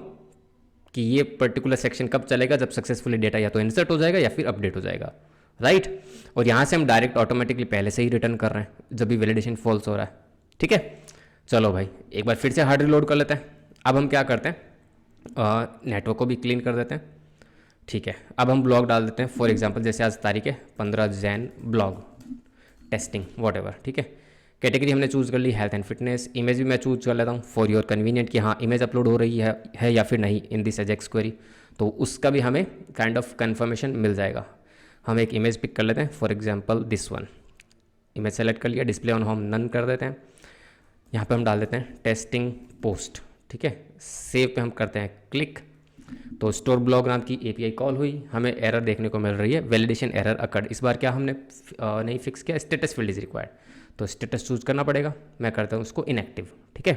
कि ये पर्टिकुलर सेक्शन कब चलेगा, जब सक्सेसफुली डेटा या तो इंसर्ट हो जाएगा या फिर अपडेट हो जाएगा, राइट। और यहाँ से हम डायरेक्ट ऑटोमेटिकली पहले से ही रिटर्न कर रहे हैं जब भी वैलिडेशन फॉल्स हो रहा है, ठीक है। चलो भाई एक बार फिर से हार्ड रिलोड कर लेते हैं। अब हम क्या करते हैं, नेटवर्क को भी क्लीन कर देते हैं, ठीक है। अब हम ब्लॉग डाल देते हैं, फॉर एग्जांपल जैसे आज तारीख है 15 Jain, blog testing what ever, ठीक है। कैटेगरी हमने चूज़ कर ली हेल्थ एंड फिटनेस। इमेज भी मैं चूज़ कर लेता हूँ फॉर योर कन्वीनियंट कि हाँ इमेज अपलोड हो रही है या फिर नहीं इन दिस एजेक्स क्वेरी, तो उसका भी हमें काइंड ऑफ कन्फर्मेशन मिल जाएगा। हम एक इमेज पिक कर लेते हैं, for example this one, image select कर लिया, डिस्प्ले ऑन होम नन कर देते हैं, यहाँ पे हम डाल देते हैं टेस्टिंग पोस्ट, ठीक है। सेव पे हम करते हैं क्लिक, तो स्टोर ब्लॉग नाम की एपीआई कॉल हुई, हमें एरर देखने को मिल रही है, वैलिडेशन एरर अकर्ड। इस बार क्या हमने नहीं फिक्स किया, स्टेटस फील्ड इज रिक्वायर्ड, तो स्टेटस चूज़ करना पड़ेगा, मैं करता हूँ उसको इनएक्टिव, ठीक है।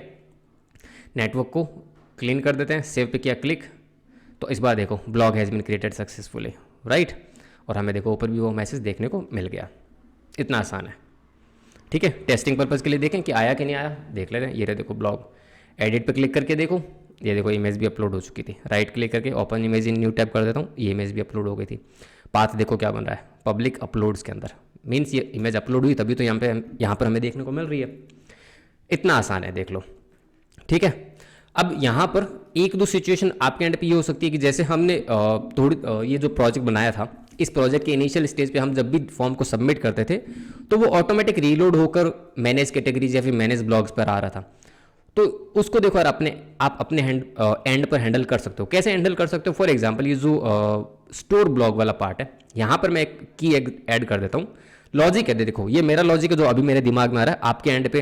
नेटवर्क को क्लीन कर देते हैं, सेव पे किया क्लिक, तो इस बार देखो blog has been created successfully, right. और हमें देखो ऊपर भी वो मैसेज देखने को मिल गया, इतना आसान है, ठीक है। टेस्टिंग पर्पज़ के लिए देखें कि आया कि नहीं आया, देख लेते हैं। ये रहे देखो ब्लॉग, एडिट पे क्लिक करके देखो, ये देखो इमेज भी अपलोड हो चुकी थी। राइट क्लिक करके open image in new tab कर देता हूँ, ये इमेज भी अपलोड हो गई थी। पाथ देखो क्या बन रहा है, पब्लिक अपलोड्स के अंदर, मीन्स ये इमेज अपलोड हुई तभी तो यहाँ पर हमें देखने को मिल रही है। इतना आसान है, देख लो, ठीक है। अब यहाँ पर एक दो सिचुएशन आपके एंड पे ये हो सकती है कि जैसे हमने ये जो प्रोजेक्ट बनाया था, इस प्रोजेक्ट के इनिशियल स्टेज पे हम जब भी फॉर्म को सबमिट करते थे तो वो ऑटोमेटिक रीलोड होकर मैनेज कैटेगरीज या फिर मैनेज ब्लॉग्स पर आ रहा था। तो उसको देखो यार आप अपने एंड पर हैंडल कर सकते हो। कैसे हैंडल कर सकते हो, फॉर एग्जांपल ये जो स्टोर ब्लॉग वाला पार्ट है, यहाँ पर मैं एक की ऐड कर देता हूँ। लॉजिक है, देखो ये मेरा लॉजिक है जो अभी मेरे दिमाग में आ रहा है, आपके एंड पे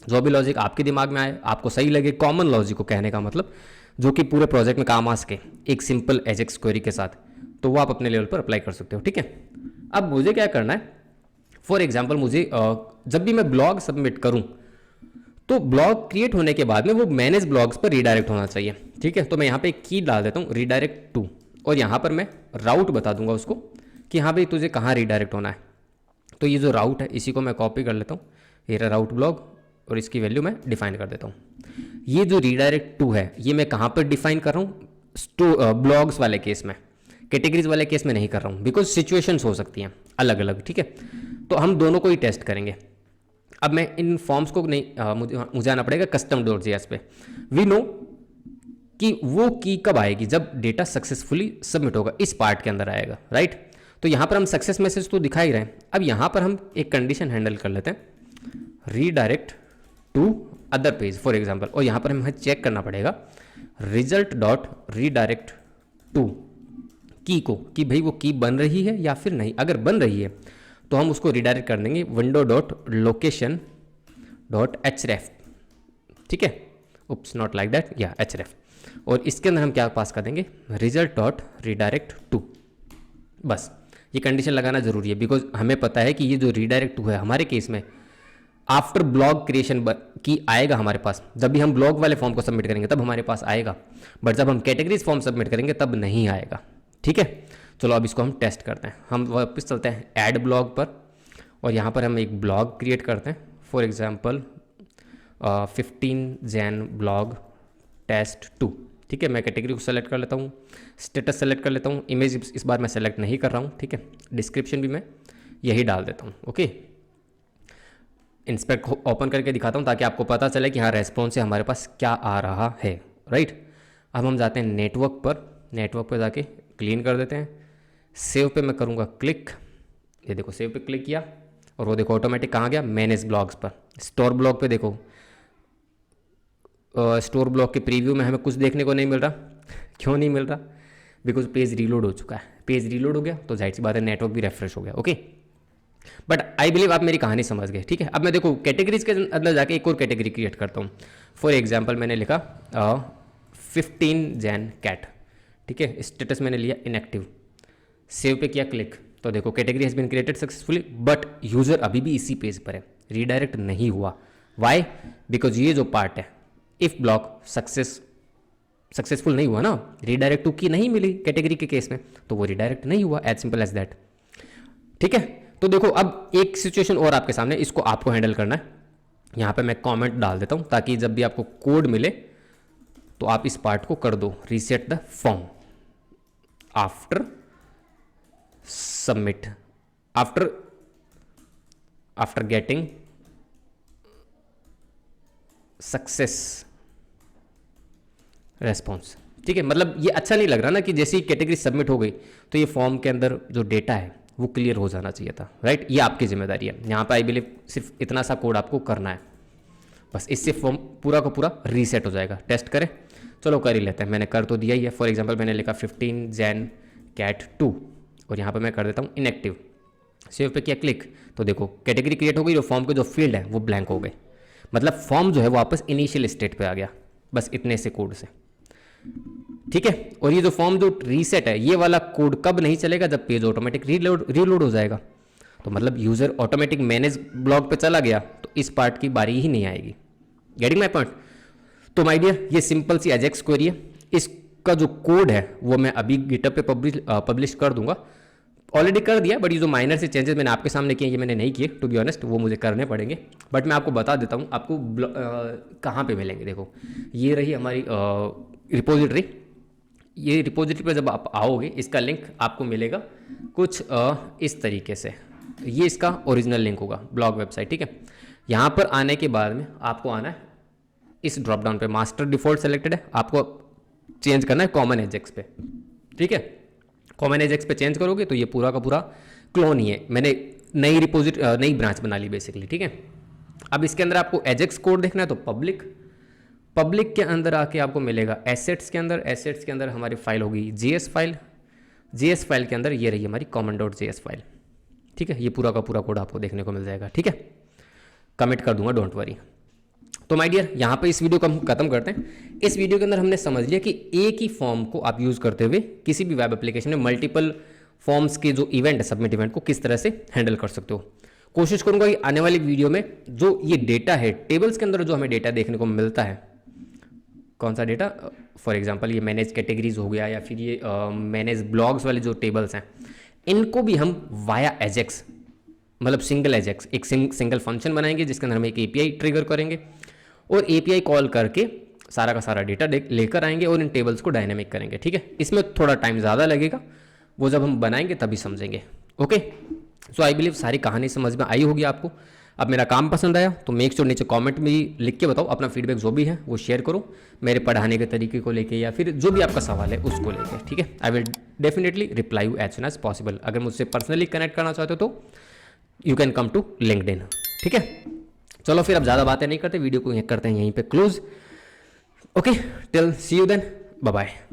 जो भी लॉजिक आपके दिमाग में आए, आपको सही लगे, कॉमन लॉजिक को कहने का मतलब जो कि पूरे प्रोजेक्ट में काम आ सके एक सिंपल एजेक्स क्वेरी के साथ, तो वो आप अपने लेवल पर अप्लाई कर सकते हो, ठीक है। अब मुझे क्या करना है, फॉर एग्जाम्पल मुझे जब भी मैं ब्लॉग सबमिट करूँ तो ब्लॉग क्रिएट होने के बाद में वो मैनेज ब्लॉग्स पर रीडायरेक्ट होना चाहिए, ठीक है। तो मैं यहाँ पे एक की डाल देता हूँ, रीडायरेक्ट टू, और यहाँ पर मैं राउट बता दूंगा उसको कि हाँ भाई तुझे कहाँ रीडायरेक्ट होना है। तो ये जो राउट है इसी को मैं कॉपी कर लेता हूँ, ये रहा राउट ब्लॉग, और इसकी वैल्यू मैं डिफाइन कर देता हूँ। ये जो रीडायरेक्ट टू है ये मैं कहाँ पर डिफाइन कर रहा हूँ, ब्लॉग्स वाले केस में, कैटेगरीज वाले केस में नहीं कर रहा हूँ, बिकॉज सिचुएशंस हो सकती हैं अलग अलग, ठीक है। तो हम दोनों को ही टेस्ट करेंगे। अब मैं इन फॉर्म्स को नहीं मुझे आना पड़ेगा custom.js पे। वी नो कि वो की कब आएगी, जब डेटा सक्सेसफुली सबमिट होगा, इस पार्ट के अंदर आएगा, राइट। तो यहाँ पर हम सक्सेस मैसेज तो दिखा ही रहे हैं। अब यहाँ पर हम एक कंडीशन हैंडल कर लेते हैं, redirect to other page for example, और यहाँ पर हमें चेक करना पड़ेगा रिजल्ट डॉट रीडायरेक्ट टू की को, कि भाई वो की बन रही है या फिर नहीं। अगर बन रही है तो हम उसको रिडायरेक्ट कर देंगे विंडो डॉट लोकेशन डॉट एचरेफ, ठीक है, उप्स नॉट लाइक दैट, या एचरेफ, और इसके अंदर हम क्या पास कर देंगे, रिजल्ट डॉट रीडायरेक्ट टू। बस ये कंडीशन लगाना जरूरी है, बिकॉज हमें पता है कि ये जो रीडायरेक्ट टू है हमारे केस में आफ्टर ब्लॉग क्रिएशन की आएगा हमारे पास। जब भी हम ब्लॉग वाले फॉर्म को सबमिट करेंगे तब हमारे पास आएगा, बट जब हम कैटेगरीज फॉर्म सबमिट करेंगे तब नहीं आएगा, ठीक है। चलो अब इसको हम टेस्ट करते हैं। हम वापस चलते हैं ऐड ब्लॉग पर, और यहाँ पर हम एक ब्लॉग क्रिएट करते हैं, for example 15 Jain blog test 2, ठीक है। मैं कैटेगरी को सेलेक्ट कर लेता हूँ, स्टेटस सेलेक्ट कर लेता हूँ, इमेज इस बार मैं सेलेक्ट नहीं कर रहा हूँ, ठीक है। डिस्क्रिप्शन भी मैं यही डाल देता हूँ, ओके। इंस्पेक्ट ओपन करके दिखाता हूँ ताकि आपको पता चले कि हाँ रेस्पॉन्स से हमारे पास क्या आ रहा है, राइट। अब हम जाते हैं नेटवर्क पर जाके क्लीन कर देते हैं। सेव पे मैं करूँगा क्लिक, ये देखो सेव पे क्लिक किया और वो देखो ऑटोमेटिक कहाँ गया, मैनेज ब्लॉग्स पर। स्टोर ब्लॉग पे देखो, स्टोर ब्लॉग के प्रीव्यू में हमें कुछ देखने को नहीं मिल रहा। क्यों नहीं मिल रहा, बिकॉज पेज रीलोड हो चुका है। पेज रीलोड हो गया तो जाहिर सी बात है नेटवर्क भी रिफ्रेश हो गया, ओके। बट आई बिलीव आप मेरी कहानी समझ गए, ठीक है। अब मैं देखो कैटेगरीज के अंदर जाके एक और कैटेगरी क्रिएट करता हूँ। फॉर एग्जाम्पल मैंने लिखा 15 जैन कैट, ठीक है। स्टेटस मैंने लिया इनएक्टिव, सेव पे किया क्लिक, तो देखो category has been created successfully, but user अभी भी इसी पेज पर है, रीडायरेक्ट नहीं हुआ। वाई, बिकॉज ये जो पार्ट है इफ़ ब्लॉक सक्सेस सक्सेसफुल नहीं हुआ ना, रीडायरेक्ट टू की नहीं मिली कैटेगरी के केस में, तो वो रीडायरेक्ट नहीं हुआ, एज सिंपल एज दैट। ठीक है, तो देखो अब एक सिचुएशन और आपके सामने, इसको आपको हैंडल करना है। यहाँ पे मैं कमेंट डाल देता हूँ ताकि जब भी आपको कोड मिले तो आप इस पार्ट को कर दो, reset the form after submit, after getting success response. ठीक है, मतलब ये अच्छा नहीं लग रहा ना कि जैसे ही कैटेगरी सबमिट हो गई तो ये फॉर्म के अंदर जो डेटा है वो क्लियर हो जाना चाहिए था, राइट। ये आपकी जिम्मेदारी है। यहाँ पे आई बिलीव सिर्फ इतना सा कोड आपको करना है, बस इससे फॉर्म पूरा का पूरा रीसेट हो जाएगा। टेस्ट करें, चलो कर ही लेते हैं। मैंने कर तो दिया ही है। फॉर एग्जांपल मैंने लिखा 15 जैन कैट 2 और यहाँ पे मैं कर देता हूँ इनएक्टिव। सेव पे किया क्लिक, तो देखो कैटेगरी क्रिएट हो गई, जो फॉर्म के जो फील्ड है वो ब्लैंक हो गए, मतलब फॉर्म जो है वापस इनिशियल स्टेट पे आ गया, बस इतने से कोड से। ठीक है, और ये जो फॉर्म जो रीसेट है, ये वाला कोड कब नहीं चलेगा, जब पेज ऑटोमेटिक रीलोड हो जाएगा। तो मतलब यूजर ऑटोमेटिक मैनेज ब्लॉग पे चला गया तो इस पार्ट की बारी ही नहीं आएगी। Getting my point? तो माय डियर, ये सिंपल सी एजेक्स क्वेरी है। इसका जो कोड है वो मैं अभी गिटहब पे पब्लिश कर दूंगा। ऑलरेडी कर दिया, बट ये जो माइनर से चेंजेस मैंने आपके सामने किए ये मैंने नहीं किए, टू बी ऑनेस्ट, वो मुझे करने पड़ेंगे। बट मैं आपको बता देता हूँ आपको कहाँ पे मिलेंगे। देखो ये रही हमारी रिपोजिटरी। ये रिपोजिटरी पे जब आप आओगे इसका लिंक आपको मिलेगा कुछ इस तरीके से। ये इसका ओरिजिनल लिंक होगा, ब्लॉग वेबसाइट। ठीक है, यहाँ पर आने के बाद में आपको आना है इस ड्रॉप डाउन पे, मास्टर डिफॉल्ट सेलेक्टेड है, आपको चेंज करना है कॉमन एजेक्स पे। ठीक है, कॉमन एजेक्स पे चेंज करोगे तो ये पूरा का पूरा क्लोन ही है। मैंने नई ब्रांच बना ली बेसिकली। ठीक है, अब इसके अंदर आपको एजेक्स कोड देखना है तो पब्लिक के अंदर आके आपको मिलेगा एसेट्स के अंदर हमारी फाइल होगी जीएस फाइल के अंदर ये रही हमारी common.js फाइल। ठीक है, ये पूरा का पूरा कोड आपको देखने को मिल जाएगा। ठीक है, कमिट कर दूंगा, डोंट वरी। तो माय डियर, यहाँ पे इस वीडियो को हम खत्म करते हैं। इस वीडियो के अंदर हमने समझ लिया कि एक ही फॉर्म को आप यूज़ करते हुए किसी भी वेब एप्लीकेशन में मल्टीपल फॉर्म्स के जो इवेंट है, सबमिट इवेंट को किस तरह से हैंडल कर सकते हो। कोशिश करूंगा कि आने वाली वीडियो में जो ये डेटा है, टेबल्स के अंदर जो हमें डेटा देखने को मिलता है, कौन सा डेटा, फॉर एग्जांपल ये मैनेज कैटेगरीज हो गया या फिर ये मैनेज ब्लॉग्स वाले जो टेबल्स हैं, इनको भी हम वाया एजेक्स, मतलब सिंगल एजेक्स, एक सिंगल फंक्शन बनाएंगे जिसके अंदर हम एक एपीआई ट्रिगर करेंगे और एपीआई कॉल करके सारा का सारा डेटा लेकर आएंगे और इन टेबल्स को डायनेमिक करेंगे। ठीक है, इसमें थोड़ा टाइम ज़्यादा लगेगा, वो जब हम बनाएंगे तभी समझेंगे। ओके, सो आई बिलीव सारी कहानी समझ में आई होगी आपको। अब मेरा काम पसंद आया तो मेक श्योर नीचे कमेंट में लिख के बताओ, अपना फीडबैक जो भी है वो शेयर करो, मेरे पढ़ाने के तरीके को लेके या फिर जो भी आपका सवाल है उसको लेके। ठीक है, I will definitely reply you as soon as possible. अगर मुझसे पर्सनली कनेक्ट करना चाहते हो तो you can come to LinkedIn. ठीक है, चलो फिर अब ज़्यादा बातें नहीं करते, वीडियो को करते हैं यहीं पे close. Okay, till see you then, bye bye.